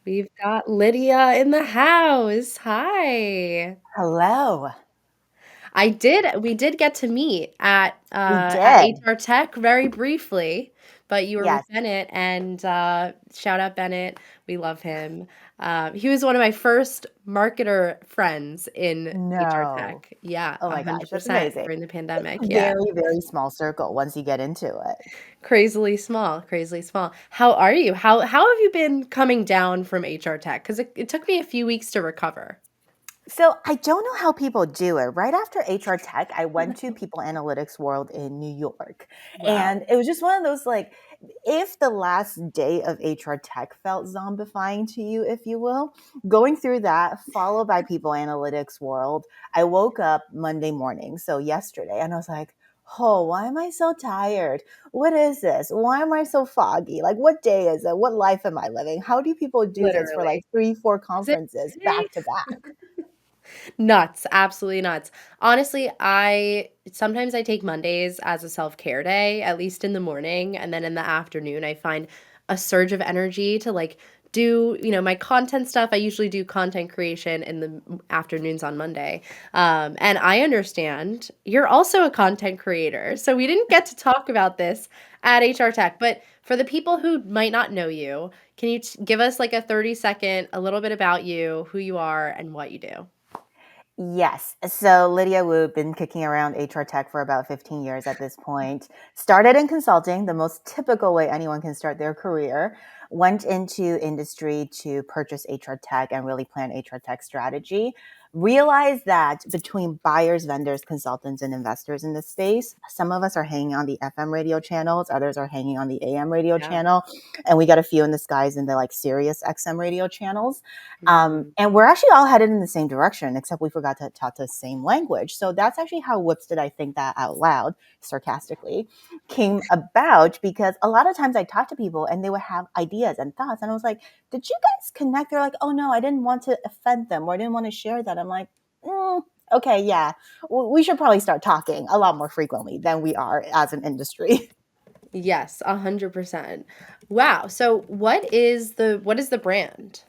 We've got Lydia in the house. Hi. Hello. We did get to meet We at did. HR Tech very briefly, but you were with Yes. Bennett and shout out Bennett. We love him. He was one of my first marketer friends in HR No. Tech. Yeah, Oh my gosh, that's 100% amazing. during the It's pandemic. a Yeah. very, very small circle once you get into it. Crazily small, crazily small. How are you? How have you been coming down from HR Tech? Because it took me a few weeks to recover. So I don't know how people do it. Right after HR Tech, I went to People Analytics World in New York. Wow. And it was just one of those like, if the last day of HR Tech felt zombifying to you, if you will, going through that, followed by People Analytics World, I woke up Monday morning, so yesterday, and I was like, oh, why am I so tired? What is this? Why am I so foggy? Like, what day is it? What life am I living? How do people do this for like Literally. three, four Is it conferences today? back to back? Nuts, absolutely nuts. Honestly, I sometimes I take Mondays as a self-care day, at least in the morning, and then in the afternoon I find a surge of energy to like do, my content stuff. I usually do content creation in the afternoons on Monday. And I understand you're also a content creator. So we didn't get to talk about this at HR Tech, but for the people who might not know you, can you give us like a 30-second, a little bit about you, who you are, and what you do? Yes. So Lydia, we've been kicking around HR tech for about 15 years at this point. Started in consulting, the most typical way anyone can start their career. Went into industry to purchase HR tech and really plan HR tech strategy. Realized that between buyers, vendors, consultants, and investors in this space, some of us are hanging on the FM radio channels, others are hanging on the AM radio Yeah. channel, and we got a few in the skies in the like Sirius XM radio channels. Mm. And we're actually all headed in the same direction, except we forgot to talk the same language. So that's actually how Whoops Did I Think That Out Loud, sarcastically, came about because a lot of times I talk to people and they would have ideas and thoughts. And I was like, did you guys connect? They're like, oh no, I didn't want to offend them or I didn't want to share that. I'm like, okay, yeah, we should probably start talking a lot more frequently than we are as an industry. Yes, 100%. Wow. So what is the brand?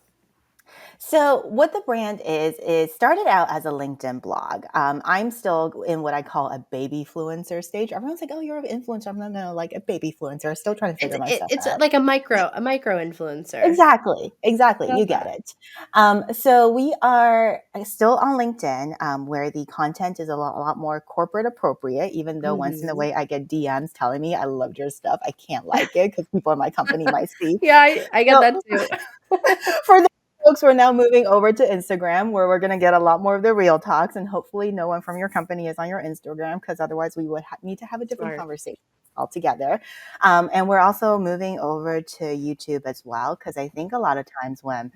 So what the brand is started out as a LinkedIn blog. I'm still in what I call a baby fluencer stage. Everyone's like, "Oh, you're an influencer." I'm like, no, like a baby fluencer. Still trying to It's figure it, myself it's out. like a micro influencer. Exactly, exactly. Love You get that. it. So we are still on LinkedIn, where the content is a lot more corporate appropriate. Even though once in a Hmm. way I get DMs telling me I loved your stuff, I can't like it because people in my company might see. Yeah, I get So that too. for the folks, we're now moving over to Instagram, where we're going to get a lot more of the real talks, and hopefully, no one from your company is on your Instagram, because otherwise, we would need to have a different Smart. conversation altogether. And we're also moving over to YouTube as well, because I think a lot of times when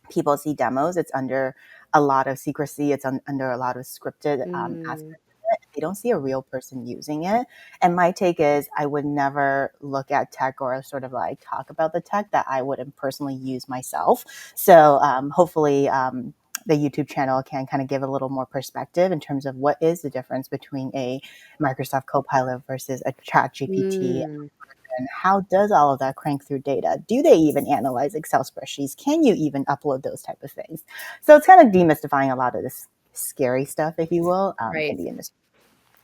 people see demos, it's under a lot of secrecy, it's under a lot of scripted Mm, aspects. They don't see a real person using it. And my take is I would never look at tech or sort of like talk about the tech that I wouldn't personally use myself. So hopefully, the YouTube channel can kind of give a little more perspective in terms of what is the difference between a Microsoft Copilot versus a Chat GPT, mm. and how does all of that crank through data? Do they even analyze Excel spreadsheets? Can you even upload those type of things? So it's kind of demystifying a lot of this scary stuff, if you will, in Right. the industry.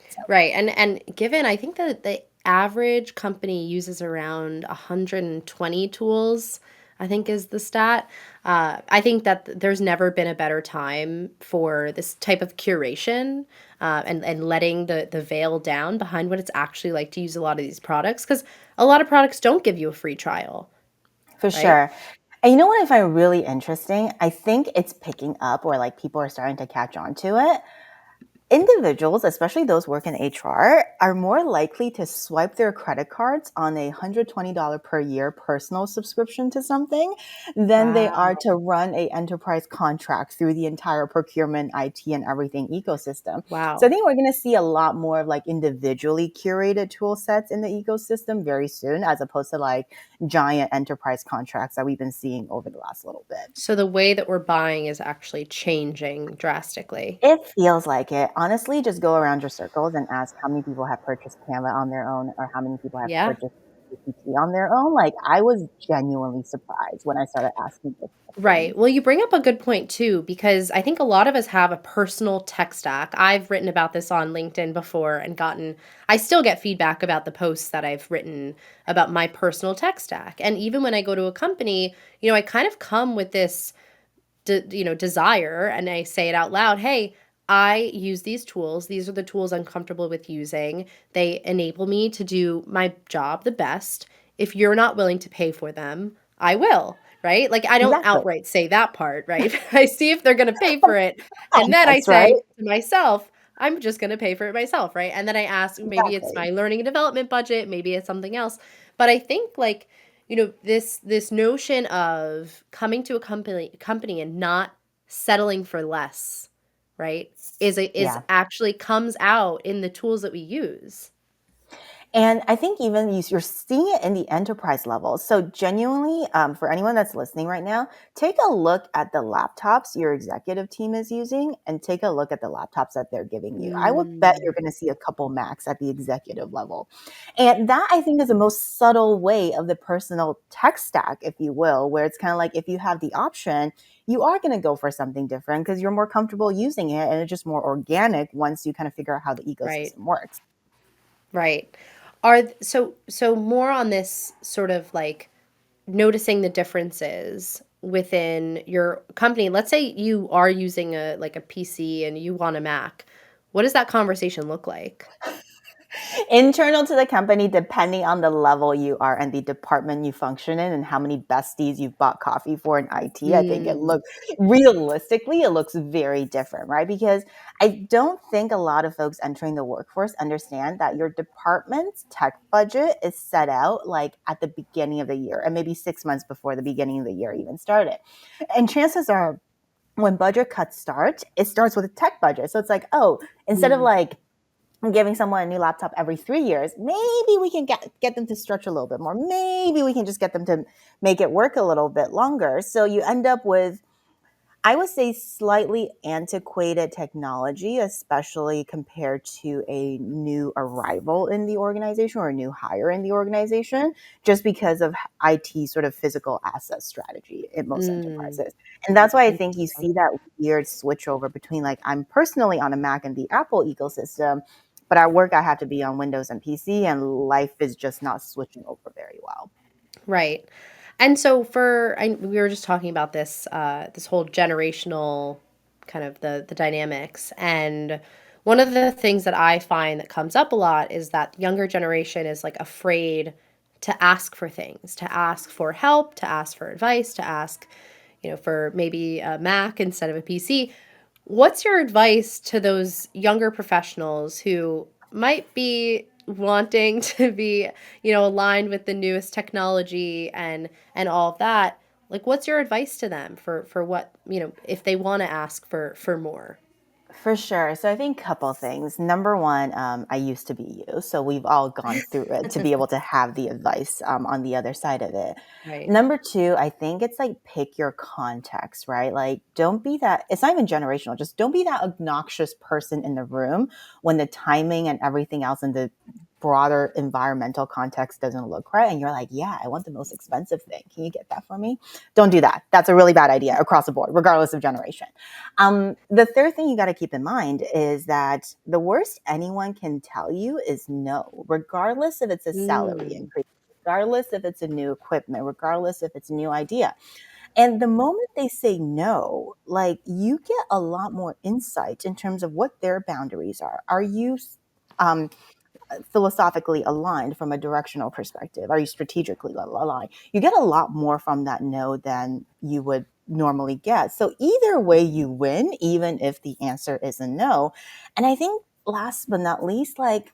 So. Right. And given I think that the average company uses around 120 tools, I think is the stat. I think that there's never been a better time for this type of curation, and letting the veil down behind what it's actually like to use a lot of these products, because a lot of products don't give you a free trial, For right? sure. And you know what I find really interesting? I think it's picking up, or like people are starting to catch on to it. Individuals, especially those work in HR, are more likely to swipe their credit cards on a $120 per year personal subscription to something than they are Wow. to run a enterprise contract through the entire procurement, IT, and everything ecosystem. So I Wow. think we're going to see a lot more of like individually curated tool sets in the ecosystem very soon, as opposed to like giant enterprise contracts that we've been seeing over the last little bit. So the way that we're buying is actually changing drastically. It feels like it. Honestly, just go around your circles and ask how many people have purchased Canva on their own or how many people have Yeah. purchased GPT on their own. Like, I was genuinely surprised when I started asking those Right. questions. Well, you bring up a good point too, because I think a lot of us have a personal tech stack. I've written about this on LinkedIn before and I still get feedback about the posts that I've written about my personal tech stack. And even when I go to a company, I kind of come with this desire, and I say it out loud. Hey, I use these tools. These are the tools I'm comfortable with using. They enable me to do my job the best. If you're not willing to pay for them, I will, right? Like, I don't Exactly. outright say that part, right? I see if they're going to pay for it, and then I Context, right? say to myself, I'm just going to pay for it myself, right? And then I ask, maybe it's Exactly. my learning and development budget, maybe it's something else. But I think, like, this notion of coming to a company and not settling for less, right? Is Yeah. actually comes out in the tools that we use. And I think even you're seeing it in the enterprise level. So genuinely, for anyone that's listening right now, take a look at the laptops your executive team is using and take a look at the laptops that they're giving you. I would bet you're Mm, going to see a couple Macs at the executive level. And that, I think, is the most subtle way of the personal tech stack, if you will, where it's kind of like if you have the option, you are going to go for something different because you're more comfortable using it and it's just more organic once you kind of figure out how the right, ecosystem works. right. So more on this sort of like noticing the differences within your company. Let's say you are using a PC and you want a Mac. What does that conversation look like? Internal to the company, depending on the level you are and the department you function in and how many besties you've bought coffee for in IT, I think it Mm, looks realistically, it looks very different, right? Because I don't think a lot of folks entering the workforce understand that your department's tech budget is set out like at the beginning of the year and maybe 6 months before the beginning of the year even started. And chances are when budget cuts start, it starts with a tech budget. So it's like, oh, instead of mm, like giving someone a new laptop every 3 years, maybe we can get them to stretch a little bit more. Maybe we can just get them to make it work a little bit longer. So you end up with, I would say, slightly antiquated technology, especially compared to a new arrival in the organization or a new hire in the organization, just because of IT sort of physical asset strategy in most mm. enterprises. And that's why I think you Interesting. see that weird switch over between like I'm personally on a Mac and the Apple ecosystem, but at work I have to be on Windows and PC, and life is just not switching over very well. Right. And so we were just talking about this whole generational kind of the dynamics. And one of the things that I find that comes up a lot is that younger generation is like afraid to ask for things, to ask for help, to ask for advice, to ask, for maybe a Mac instead of a PC. What's your advice to those younger professionals who might be wanting to be, aligned with the newest technology and all of that? Like, what's your advice to them for what, if they want to ask for more? For sure. So I think a couple things. Number one, I used to be you, so we've all gone through it to be able to have the advice on the other side of it. Right. Number two, I think it's like pick your context, right? Like, don't be that. It's not even generational. Just don't be that obnoxious person in the room when the timing and everything else in the broader environmental context doesn't look right, and you're like, "Yeah, I want the most expensive thing. Can you get that for me?" Don't do that. That's a really bad idea across the board, regardless of generation. The third thing you got to keep in mind is that the worst anyone can tell you is no, regardless if it's a salary Mm, increase, regardless if it's a new equipment, regardless if it's a new idea. And the moment they say no, like you get a lot more insight in terms of what their boundaries are. Are you um, philosophically aligned from a directional perspective? Are you strategically aligned? You get a lot more from that no than you would normally get. So either way you win, even if the answer is a no. And I think last but not least, like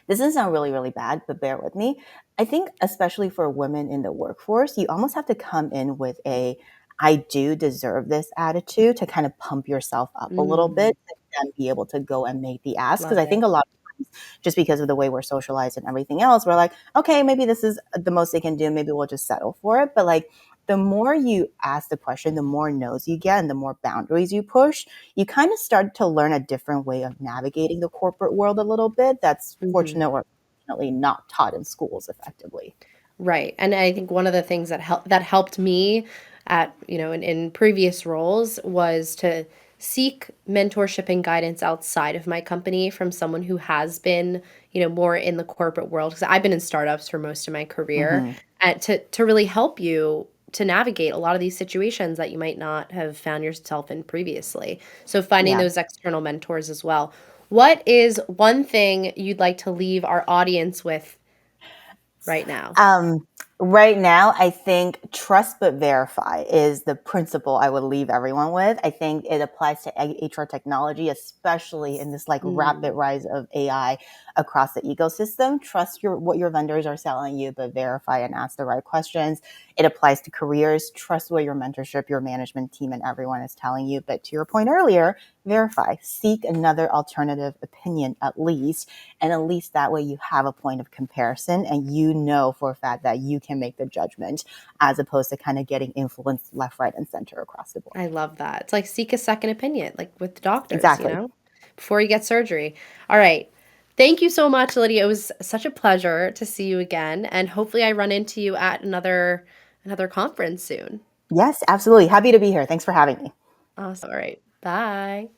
this is sound really, really bad, but bear with me. I think especially for women in the workforce, you almost have to come in with a I do deserve this attitude to kind of pump yourself up a little mm, bit and then be able to go and make the ask. Because love I think it. a lot of times, just because of the way we're socialized and everything else, we're like, okay, maybe this is the most they can do. Maybe we'll just settle for it. But like the more you ask the question, the more no's you get and the more boundaries you push, you kind of start to learn a different way of navigating the corporate world a little bit. That's Hmm. fortunate or unfortunately not taught in schools effectively. Right, and I think one of the things that helped me at, in previous roles was to seek mentorship and guidance outside of my company from someone who has been, more in the corporate world, because I've been in startups for most of my career, Mhm. and to really help you to navigate a lot of these situations that you might not have found yourself in previously. So finding Yeah. those external mentors as well. What is one thing you'd like to leave our audience with right now? Um, right now, I think trust but verify is the principle I would leave everyone with. I think it applies to HR technology, especially in this like rapid Mm. rise of AI across the ecosystem. Trust what your vendors are selling you, but verify and ask the right questions. It applies to careers. Trust what your mentorship, your management team, and everyone is telling you. But to your point earlier, verify. Seek another alternative opinion at least, and at least that way you have a point of comparison and you know for a fact that you can make the judgment as opposed to kind of getting influenced left, right, and center across the board. I love that. It's like seek a second opinion, like with the doctors, Exactly. before you get surgery. All right. Thank you so much, Lydia. It was such a pleasure to see you again, and hopefully I run into you at another conference soon. Yes, absolutely. Happy to be here. Thanks for having me. Awesome. All right. Bye.